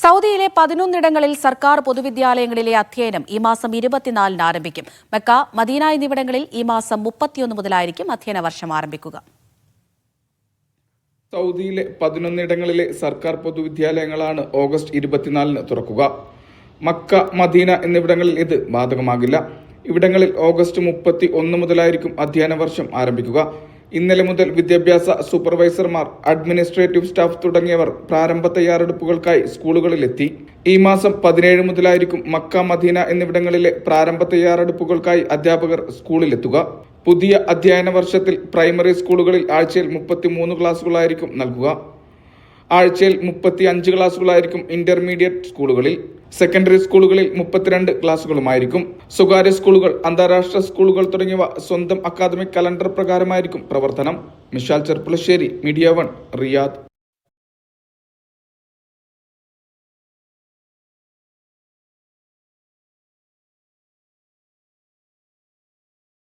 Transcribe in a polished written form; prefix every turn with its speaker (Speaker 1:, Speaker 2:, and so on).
Speaker 1: സൗദിയിലെ 11 സർക്കാർ പൊതുവിദ്യാലയങ്ങളിലെ അധ്യയനം ഈ മാസം 24-ന് ആരംഭിക്കും. മക്ക, മദീന എന്നിവിടങ്ങളിൽ ഈ മാസം 31 മുതലായിരിക്കും അധ്യയന വർഷം ആരംഭിക്കുക.
Speaker 2: സൗദിയിലെ 11 സർക്കാർ പൊതുവിദ്യാലയങ്ങളാണ് ഓഗസ്റ്റ് 24-ന് തുറക്കുക. മക്ക, മദീന എന്നിവിടങ്ങളിൽ ഇത് ബാധകമാകില്ല. ഇവിടങ്ങളിൽ ഓഗസ്റ്റ് 31 മുതലായിരിക്കും അധ്യയന വർഷം ആരംഭിക്കുക. ഇന്നലെ മുതൽ വിദ്യാഭ്യാസ സൂപ്പർവൈസർമാർ, അഡ്മിനിസ്ട്രേറ്റീവ് സ്റ്റാഫ് തുടങ്ങിയവർ പ്രാരംഭ തയ്യാറെടുപ്പുകൾക്കായി സ്കൂളുകളിലെത്തി. ഈ മാസം 17 മുതലായിരിക്കും മക്ക, മദീന എന്നിവിടങ്ങളിലെ പ്രാരംഭ തയ്യാറെടുപ്പുകൾക്കായി അധ്യാപകർ സ്കൂളിലെത്തുക. പുതിയ അധ്യയന വർഷത്തിൽ പ്രൈമറി സ്കൂളുകളിൽ ആഴ്ചയിൽ 33 ക്ലാസുകളായിരിക്കും നൽകുക. ആഴ്ചയിൽ 35 ക്ലാസുകളായിരിക്കും ഇന്റർമീഡിയറ്റ് സ്കൂളുകളിൽ. സെക്കൻഡറി സ്കൂളുകളിൽ 32 ക്ലാസുകളുമായിരിക്കും. സ്വകാര്യ സ്കൂളുകൾ, അന്താരാഷ്ട്ര സ്കൂളുകൾ തുടങ്ങിയവ സ്വന്തം അക്കാദമിക് കലണ്ടർ പ്രകാരമായിരിക്കും പ്രവർത്തനം. Mishal Cherpulassery, media 1, Riyadh.